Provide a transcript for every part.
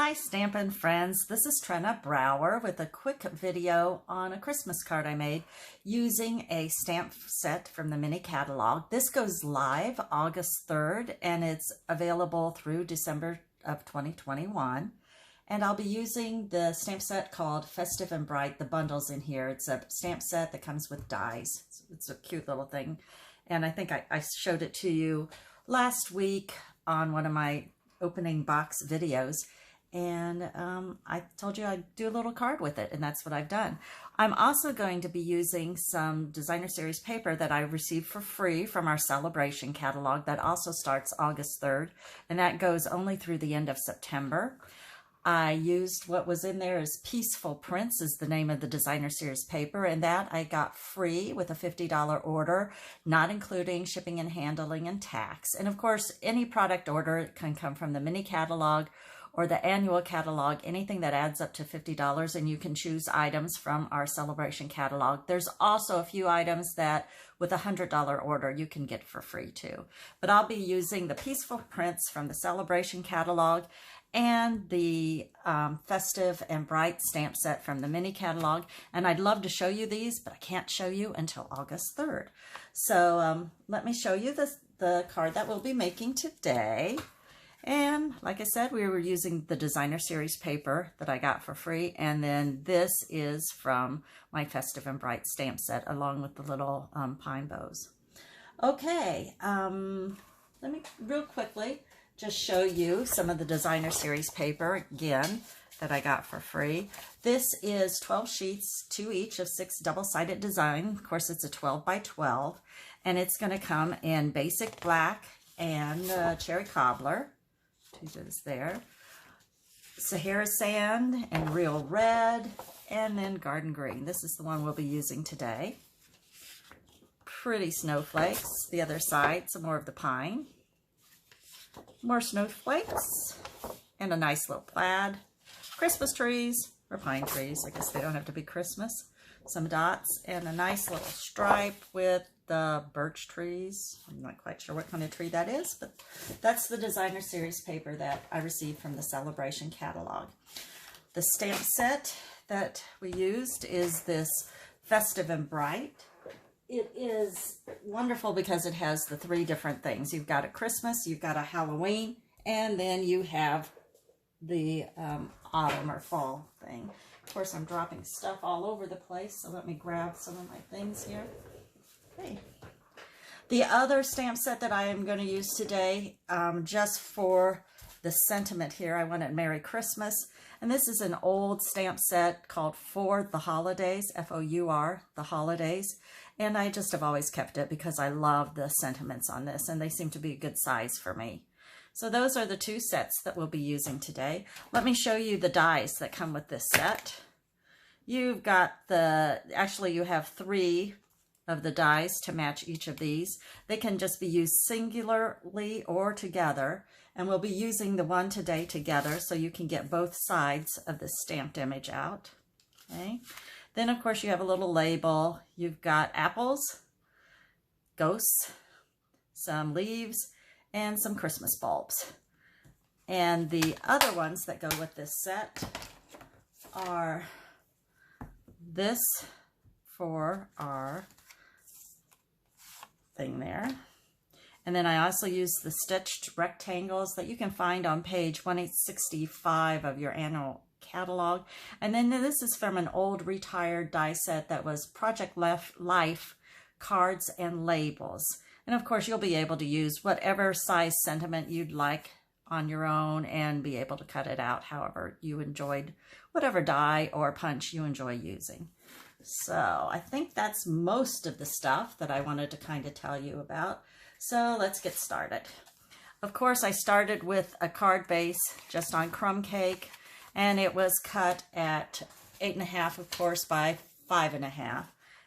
Hi Stampin' friends, this is Trina Brower with a quick video on a Christmas card I made using a stamp set from the Mini catalog. This goes live August 3rd and it's available through December of 2021. And I'll be using the stamp set called Festive and Bright. The bundle's in here. It's a stamp set that comes with dies. It's a cute little thing. And I think I showed it to you last week on one of my opening box videos. And I told you I'd do a little card with it, and that's what I've done. I'm also going to be using some designer series paper that I received for free from our Celebration catalog that also starts August 3rd, and that goes only through the end of September. I used what was in there is Peaceful Prints is the name of the designer series paper, and that I got free with a $50 order, not including shipping and handling and tax. And of course, any product order can come from the Mini catalog or the annual catalog, anything that adds up to $50, and you can choose items from our Celebration catalog. There's also a few items that with a $100 order you can get for free too. But I'll be using the Peaceful Prints from the Celebration catalog and the Festive and Bright stamp set from the Mini catalog. And I'd love to show you these, but I can't show you until August 3rd. So let me show you the card that we'll be making today. And like I said, we were using the designer series paper that I got for free. And then this is from my Festive and Bright stamp set along with the little pine bows. Okay, let me real quickly just show you some of the designer series paper again that I got for free. This is 12 sheets, 2 each of 6 double-sided design. Of course, it's a 12 by 12, and it's going to come in basic black and cherry cobbler. Is there, Sahara Sand and Real Red, and then Garden Green. This is the one we'll be using today. Pretty snowflakes. The other side, some more of the pine. More snowflakes, and a nice little plaid. Christmas trees, or pine trees. I guess they don't have to be Christmas. Some dots, and a nice little stripe with the birch trees. I'm not quite sure what kind of tree that is, but that's the designer series paper that I received from the Celebration catalog. The stamp set that we used is this Festive and Bright. It is wonderful because it has the 3 different things. You've got a Christmas, you've got a Halloween, and then you have the autumn or fall thing. Of course, I'm dropping stuff all over the place, so let me grab some of my things here. Okay. The other stamp set that I am going to use today, just for the sentiment here, I wanted Merry Christmas. And this is an old stamp set called For the Holidays, F-O-U-R, The Holidays. And I just have always kept it because I love the sentiments on this, and they seem to be a good size for me. So those are the 2 sets that we'll be using today. Let me show you the dies that come with this set. You've got actually you have 3 of the dies to match each of these. They can just be used singularly or together, and we'll be using the one today together so you can get both sides of the stamped image out. Okay. Then of course you have a little label. You've got apples, ghosts, some leaves, and some Christmas bulbs. And the other ones that go with this set are this for our thing there. And then I also use the stitched rectangles that you can find on page 165 of your annual catalog. And then this is from an old retired die set that was Project Life cards and labels. And of course, you'll be able to use whatever size sentiment you'd like on your own and be able to cut it out however you enjoyed, whatever die or punch you enjoy using. So I think that's most of the stuff that I wanted to kind of tell you about. So let's get started. Of course, I started with a card base just on crumb cake, and it was cut at 8.5, of course, by 5.5.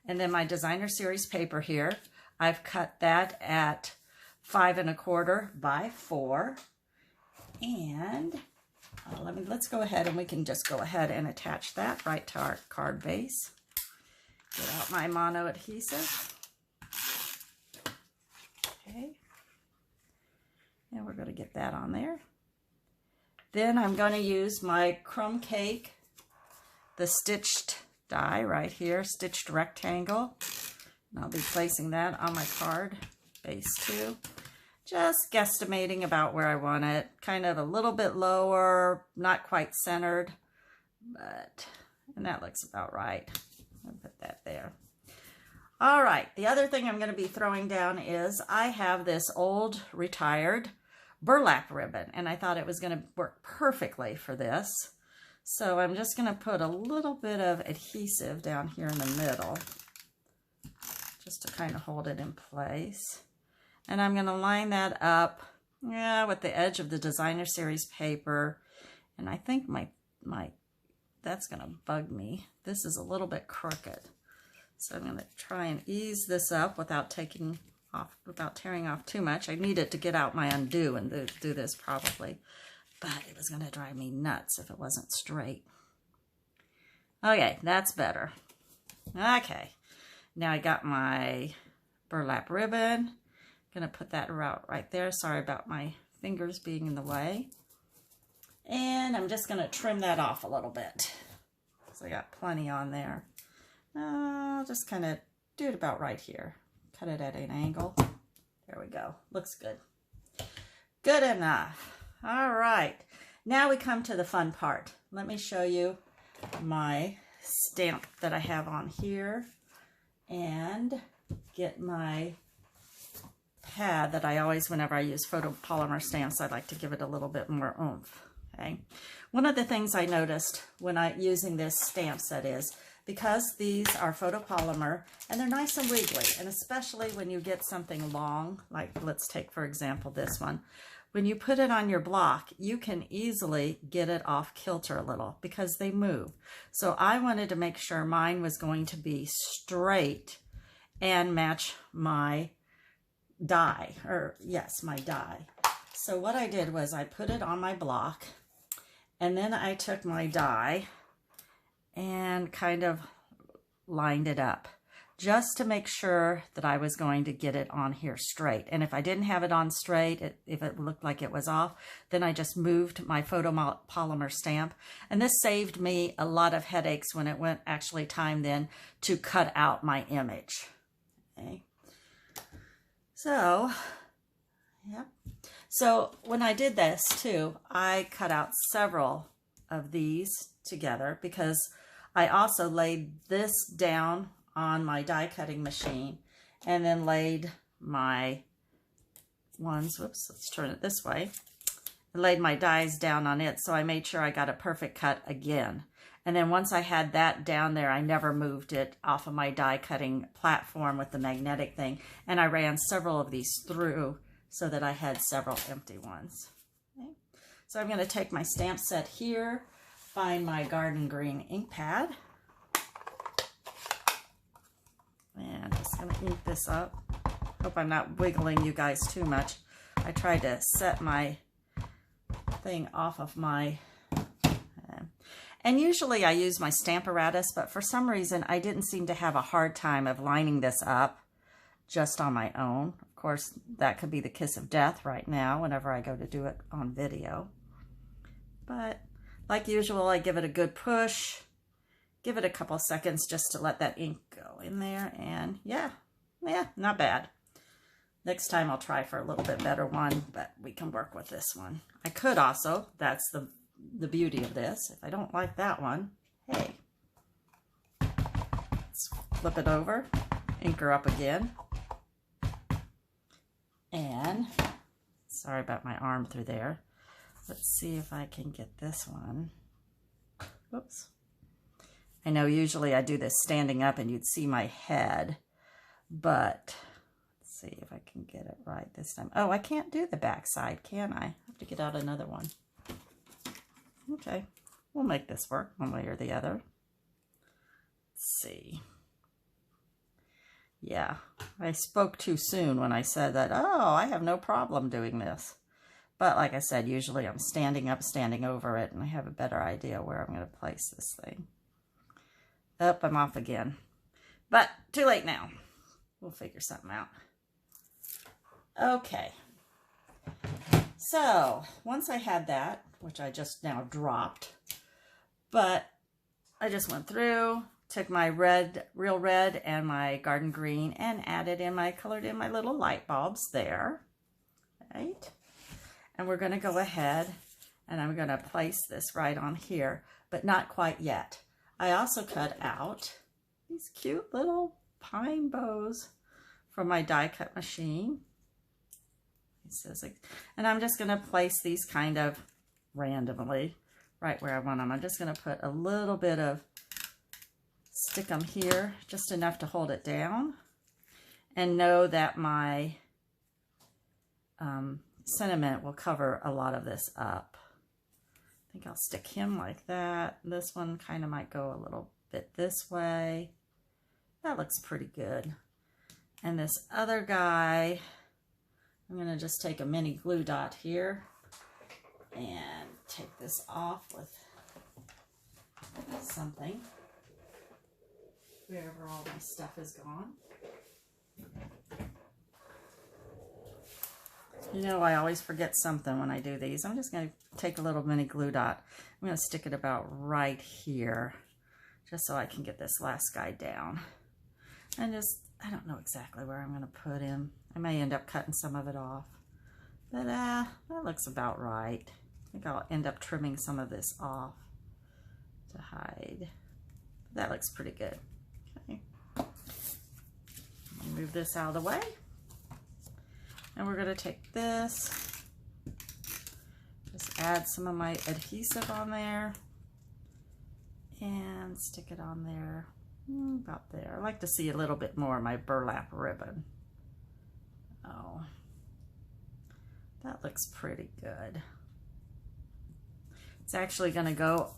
And then my designer series paper here, I've cut that at 5.25 by 4. And let's go ahead and we can just go ahead and attach that right to our card base. Get out my mono adhesive. Okay. And we're going to get that on there. Then I'm going to use my crumb cake, the stitched die right here, stitched rectangle. And I'll be placing that on my card base too. Just guesstimating about where I want it. Kind of a little bit lower, not quite centered, and that looks about right. I'll put that there. All right, the other thing I'm going to be throwing down is I have this old retired burlap ribbon, and I thought it was going to work perfectly for this. So I'm just going to put a little bit of adhesive down here in the middle, just to kind of hold it in place. And I'm going to line that up, with the edge of the Designer Series paper. And I think that's going to bug me. This is a little bit crooked. So I'm going to try and ease this up without tearing off too much. I need it to get out my undo and do this probably. But it was going to drive me nuts if it wasn't straight. Okay, that's better. Okay, now I got my burlap ribbon. Going to put that right there. Sorry about my fingers being in the way. And I'm just going to trim that off a little bit. So I got plenty on there. I'll just kind of do it about right here. Cut it at an angle. There we go. Looks good. Good enough. All right, now we come to the fun part. Let me show you my stamp that I have on here and get my pad that I always, whenever I use photopolymer stamps, I like to give it a little bit more oomph. Okay. One of the things I noticed when using this stamp set is because these are photopolymer and they're nice and wiggly, and especially when you get something long, like let's take for example this one. When you put it on your block, you can easily get it off kilter a little because they move. So I wanted to make sure mine was going to be straight and match my die, my die. So what I did was I put it on my block, and then I took my die and kind of lined it up, just to make sure that I was going to get it on here straight. And if I didn't have it on straight, if it looked like it was off, then I just moved my photopolymer stamp. And this saved me a lot of headaches when it went actually time then to cut out my image. Okay. So, yeah. So when I did this too, I cut out several of these together because I also laid this down on my die cutting machine and then laid my ones, let's turn it this way. I laid my dies down on it, so I made sure I got a perfect cut again. And then once I had that down there, I never moved it off of my die cutting platform with the magnetic thing. And I ran several of these through so that I had several empty ones. Okay. So I'm going to take my stamp set here, find my garden green ink pad, and just going to ink this up. Hope I'm not wiggling you guys too much. I tried to set my thing off of my, and usually I use my stamp apparatus, but for some reason I didn't seem to have a hard time of lining this up just on my own. Of course, that could be the kiss of death right now whenever I go to do it on video. But like usual, I give it a good push, give it a couple seconds just to let that ink go in there, and yeah, not bad. Next time I'll try for a little bit better one, but we can work with this one. I could also, that's the beauty of this, if I don't like that one, hey, let's flip it over, ink her up again, and sorry about my arm through there. Let's see if I can get this one. Whoops. I know usually I do this standing up and you'd see my head, but let's see if I can get it right this time. Oh, I can't do the back side, can I? I have to get out another one. Okay, we'll make this work one way or the other. Let's see. Yeah, I spoke too soon when I said that, oh, I have no problem doing this. But like I said, usually I'm standing up, standing over it, and I have a better idea where I'm going to place this thing. Oh, I'm off again. But too late now. We'll figure something out. Okay. So once I had that, which I just now dropped. But I just went through, took my red, real red and my garden green and colored in my little light bulbs there, right? And we're going to go ahead and I'm going to place this right on here, but not quite yet. I also cut out these cute little pine bows from my die cut machine. It says, and I'm just going to place these kind of randomly right where I want them. I'm just going to put a little bit of, stick them here, just enough to hold it down, and know that my sentiment will cover a lot of this up. I think I'll stick him like that. This one kind of might go a little bit this way. That looks pretty good. And this other guy, I'm going to just take a mini glue dot here and take this off with something, wherever all my stuff is gone. You know, I always forget something when I do these. I'm just going to take a little mini glue dot. I'm going to stick it about right here, just so I can get this last guy down. And just, I don't know exactly where I'm going to put him. I may end up cutting some of it off. But that looks about right. I think I'll end up trimming some of this off to hide. That looks pretty good. Okay. Move this out of the way. And we're going to take this, just add some of my adhesive on there and stick it on there, about there. I like to see a little bit more of my burlap ribbon. Oh, that looks pretty good. It's actually going to go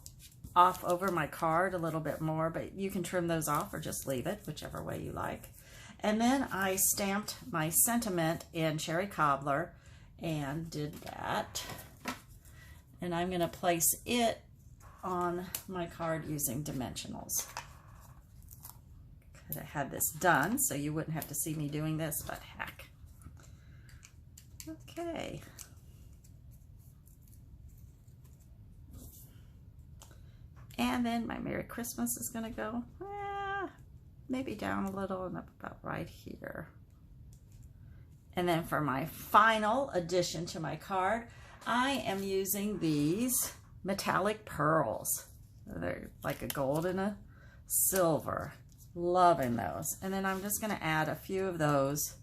off over my card a little bit more, but you can trim those off or just leave it, whichever way you like. And then I stamped my sentiment in cherry cobbler and did that. And I'm going to place it on my card using dimensionals. Could have had this done so you wouldn't have to see me doing this, but heck. Okay. And then my Merry Christmas is going to go maybe down a little and up about right here. And then for my final addition to my card, I am using these metallic pearls. They're like a gold and a silver. Loving those. And then I'm just going to add a few of those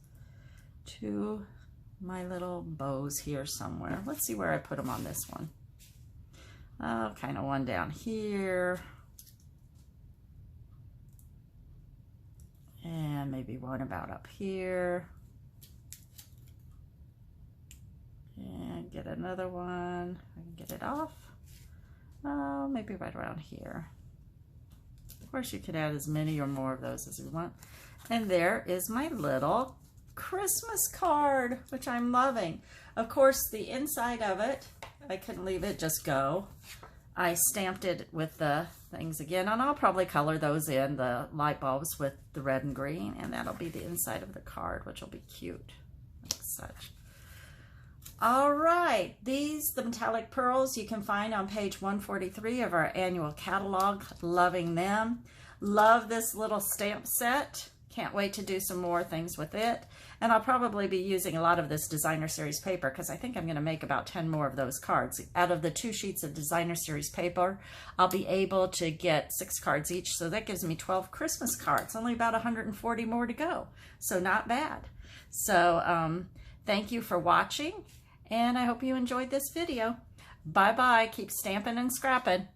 to my little bows here somewhere. Let's see where I put them on this one. Oh, kind of one down here. And maybe one about up here. And get another one. I can get it off. Oh, maybe right around here. Of course, you could add as many or more of those as you want. And there is my little Christmas card, which I'm loving. Of course, the inside of it, I couldn't leave it just go. I stamped it with the things again, and I'll probably color those in, the light bulbs with the red and green, and that'll be the inside of the card, which will be cute, like such. All right, the metallic pearls you can find on page 143 of our annual catalog. Loving them. Love this little stamp set. Can't wait to do some more things with it. And I'll probably be using a lot of this designer series paper because I think I'm going to make about 10 more of those cards. Out of the 2 sheets of designer series paper, I'll be able to get 6 cards each. So that gives me 12 Christmas cards. Only about 140 more to go. So not bad. So thank you for watching. And I hope you enjoyed this video. Bye-bye. Keep stamping and scrapping.